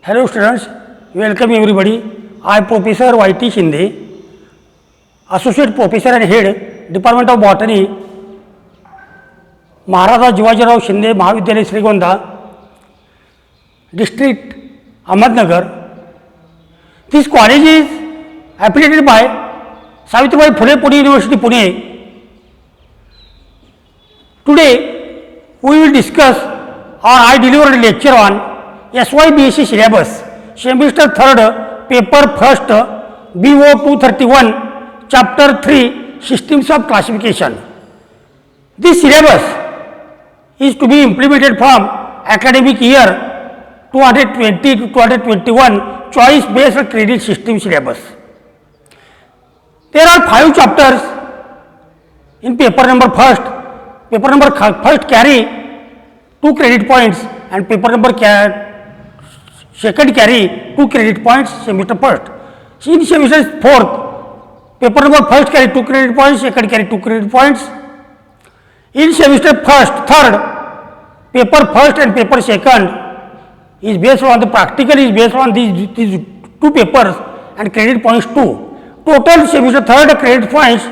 Hello students, welcome everybody. I am Professor Y.T. Shinde, Associate Professor and Head, Department of Botany, Maharaja Jivajirao Shinde Mahavidyalaya Srigonda, District Ahmednagar. This college is affiliated by Savitribai Phule Pune University, Pune. Today we will discuss or I delivered a lecture on SYBSc syllabus, semester 3rd, paper 1st, BO 231, chapter 3, systems of classification. This syllabus is to be implemented from academic year 2020 to 2021 choice based credit system syllabus. There are 5 chapters in paper number 1st. Paper number 1st carry 2 credit points and paper number 2nd carry 2 credit points semester 1st. In semester 4th, paper number 1st carry 2 credit points, 2nd carry 2 credit points. In semester 1st, 3rd, paper 1st and paper 2nd is based on the practical is based on these 2 papers and credit points 2. Total semester 3rd credit points,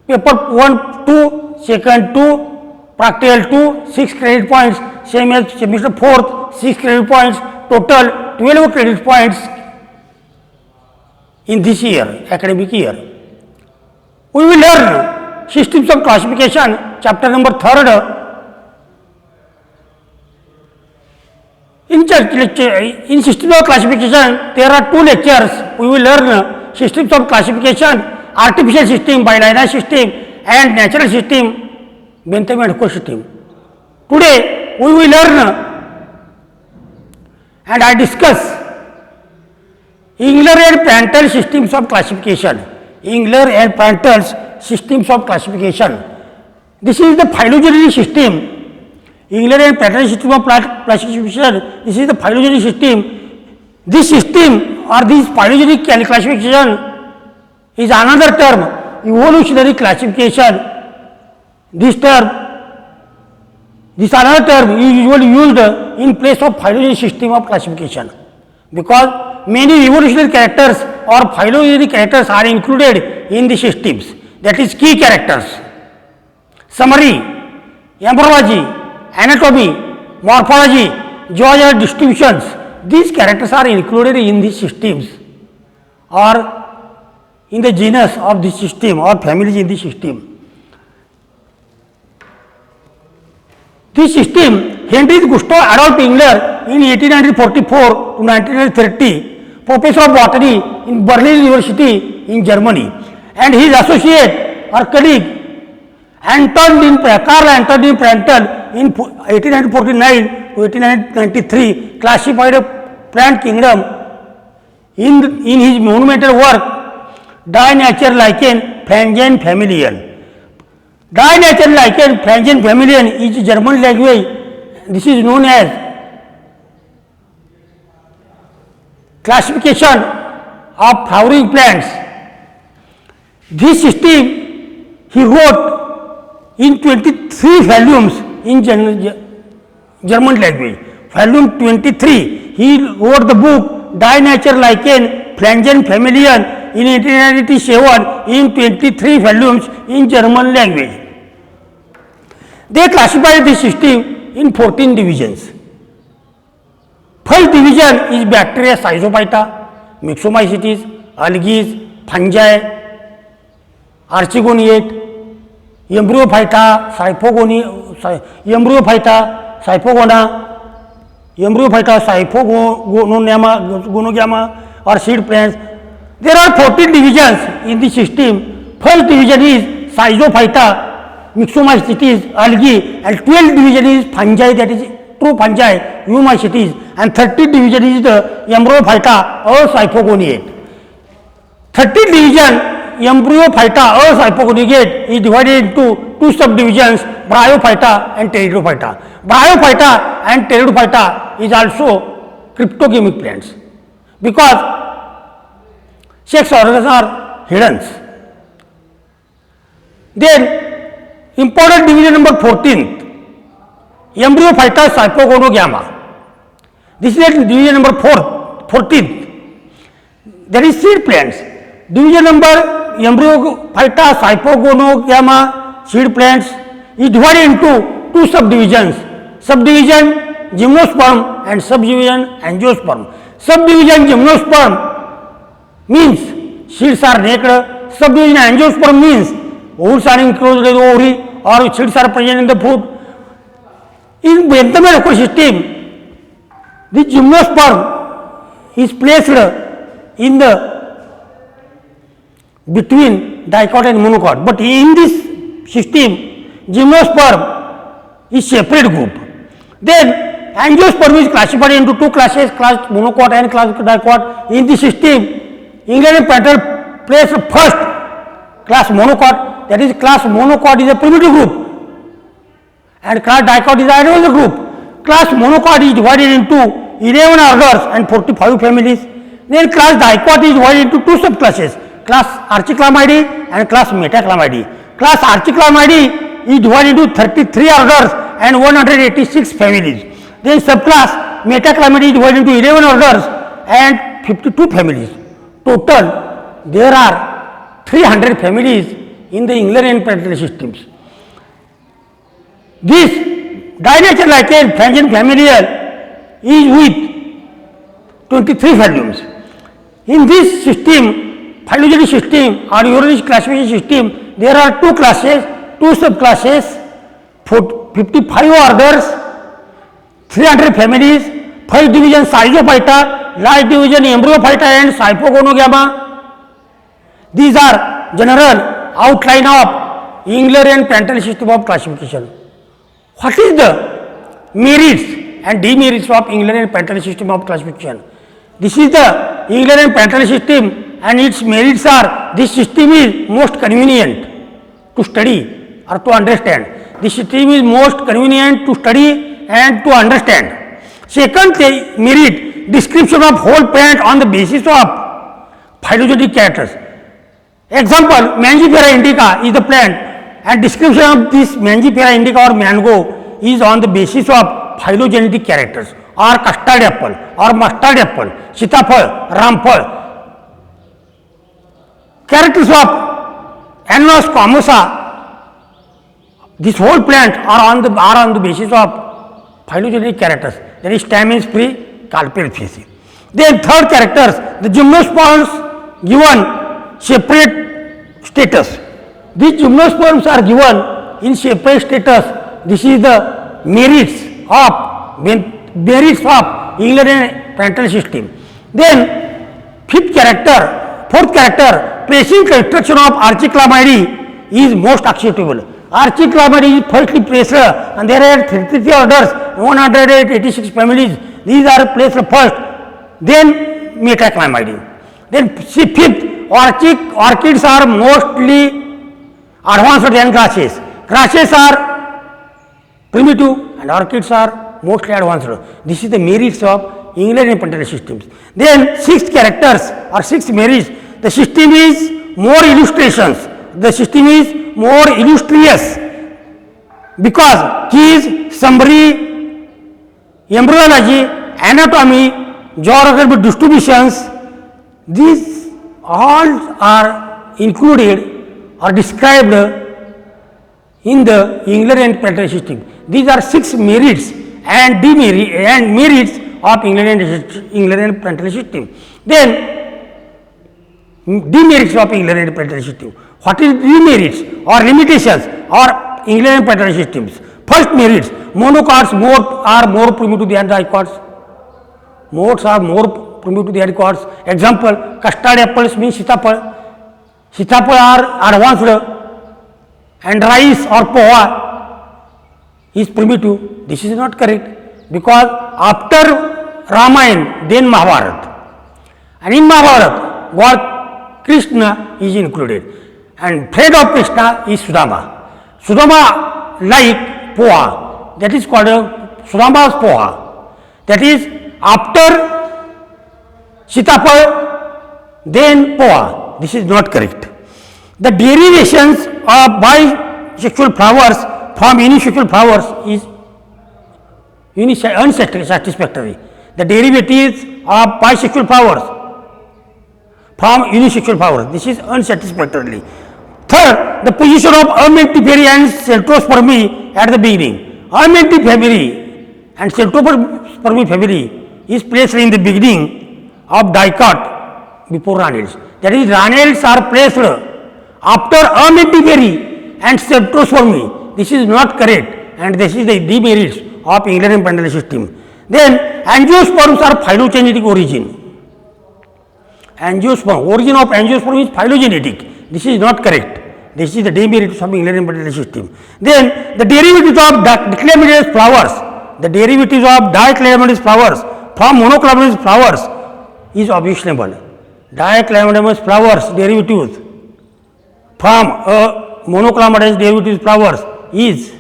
paper 1 2, 2nd 2, practical 2, 6 credit points, same as semester 4th, 6 credit points, total 12 credit points in this year, academic year. We will learn systems of classification, chapter number 3rd. In systems of classification, there are 2 lectures. We will learn systems of classification, artificial system, bilinear system and natural system, Bentham and Coe system. Today we will learn and I discuss Engler and Prandtl systems of classification. Engler and Prandtl systems of classification. This is the phylogenetic system. Engler and Prandtl system of classification. This is the phylogenetic system. This system or this phylogenetic classification is another term, evolutionary classification. This another term is usually used in place of phylogenetic system of classification because many evolutionary characters or phylogenetic characters are included in the systems, that is key characters. Summary, embryology, anatomy, morphology, geological distributions, these characters are included in the systems or in the genus of the system or families in the system. This system, Heinrich Gustav Adolf Engler in 1844 to 1930, professor of botany in Berlin University in Germany, and his associate or colleague Carl Antonin Prandtl in 1849 to 1893 classified a plant kingdom in his monumental work Die Natur Lichen Pflanzen Familien. Die Natur Lichen Pflanzen Familien is a German language. This is known as classification of flowering plants. This system he wrote in 23 volumes in German language. Volume 23, he wrote the book Die Natur Lichen Pflanzen Familien in 1887 in 23 volumes in German language. They classified this system in 14 divisions. First division is bacteria, Schizophyta, Myxomycetes, algae, fungi, archegoniate, embryophyta, Siphogonogama or seed plants. There are 14 divisions in the system. First division is Schizophyta, Myxomycetes, algae, and 12th division is fungi, that is true fungi, Eumycetes, and 13th division is the Embryophyta or Siphogonate. 13th division, Embryophyta or Siphogonate, is divided into 2 subdivisions, Bryophyta and Pteridophyta. Bryophyta and Pteridophyta is also cryptogamic plants because sex organs are hidden. Then important division number 14th, Embryophyta Siphogonogama. This is division number 14th. That is seed plants. Division number Embryophyta, Hypogonogama seed plants is divided into two subdivisions. Subdivision Gymnosperm and subdivision Angiosperm. Subdivision Gymnosperm means seeds are naked. Subdivision Angiosperm means ovules are enclosed in the ovary or seeds are present in the fruit. In Bentham ecosystem, the gymnosperm is placed in the between dicot and monocot, but in this system, gymnosperm is separate group. Then angiosperm is classified into two classes, class monocot and class dicot. In this system, England and Pentel placed first class monocot, that is class monocot is a primitive group and class dicot is the advanced group. Class monocot is divided into 11 orders and 45 families. Then class dicot is divided into two subclasses, class Archiclamidae and class Metaclamidae. Class Archiclamidae is divided into 33 orders and 186 families. Then subclass Metaclamidae is divided into 11 orders and 52 families. Total there are 300 families in the Englerian planetary systems. This dinature lichen Frangian familial is with 23 volumes. In this system, phylogenetic system or Uranus classification system, there are two classes, two subclasses, 55 orders, 300 families, first division Phaeophyta, last division Embryophyta and Hypogonogama. These are general outline of Englerian planetary system of classification. What is the merits and demerits of Englerian planetary system of classification? This is the Englerian planetary system and its merits are, this system is most convenient to study or to understand. This system is most convenient to study and to understand. Second merit, description of whole plant on the basis of phylogenetic characters. Example, Mangifera indica is the plant and description of this Mangifera indica or mango is on the basis of phylogenetic characters or custard apple or mustard apple, sitaphal, ramphal. Characters of Ananas squamosa, this whole plant are on the basis of phylogenetic characters, that is stamens free, carpel species. Then third characters, the gymnosperms given separate status. These gymnosperms are given in separate status. This is the merits of Englerian planetary system. Then fourth character, placing construction of Archiclamidae is most acceptable. Archiclamidae is firstly placed and there are 33 orders, 186 families. These are placed first, then Metaclamidae. Then fifth, orchids are mostly advanced than grasses. Grasses are primitive and orchids are mostly advanced. This is the merits of Englerian planetary systems. Then sixth characters or sixth merits, the system is more illustrations. The system is more illustrious because keys, summary, embryology, anatomy, geographical distributions, these all are included or described in the Englerian planetary system. These are six merits and merits of Englerian planetary system. Then demerits of Englerian planetary system. What is demerits or limitations or Englerian planetary systems? First merits, monocots are more primitive than dicots. Modes are more primitive than dicots. Example, custard apples means sitaphal. Sitaphal are advanced and rice or poha is primitive. This is not correct because after Ramayana, then Mahabharata. And in Mahabharata, God Krishna is included. And friend of Krishna is Sudama. Sudama like poha, that is called Sudama's poha. That is after sitaphal, then poha. This is not correct. The derivations of bisexual flowers from unisexual flowers is unsatisfactory. the derivatives of bisexual flowers from unisexual flowers. This is unsatisfactorily. Third, the position of Armentifery and Celtospermi at the beginning. Armentifery and Celtospermi family is placed in the beginning of dicot before ranels. That is, ranels are placed after Armentifery and Celtospermi. This is not correct, and this is the demerits of England and Penderel system. Then angiosperms are phylogenetic origin. Angiosperm, origin of angiosperm is phylogenetic. This is not correct. This is the demerits of England and Penderel system. Then the derivatives of diclamadeous flowers, the derivatives of diclamadeous flowers from monoclamadeous flowers is objectionable. Diclamadeous flowers derivatives from monoclamadeous derivatives flowers is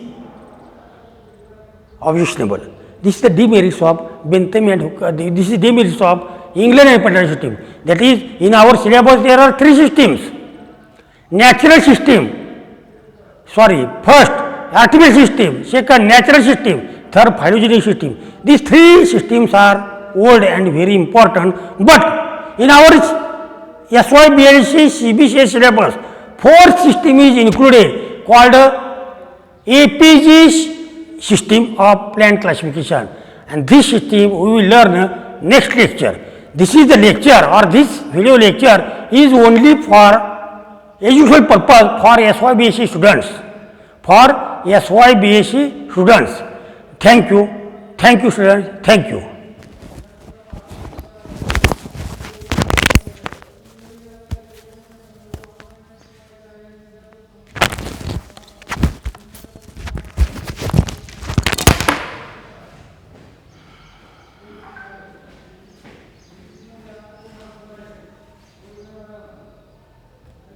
objectionable. This is the demerits of Bentham and Hooker. This is demerits of England and Penderel system. That is, in our syllabus there are three systems. Natural system, first artificial system, second natural system, third phylogenetic system. These three systems are old and very important, but in our SYBLC CBCS syllabus, fourth system is included called APG system of plant classification, and this system we will learn next lecture. This is the lecture, or this video lecture is only for educational purpose for SYBSc students. For SYBSc students. Thank you students. Thank you.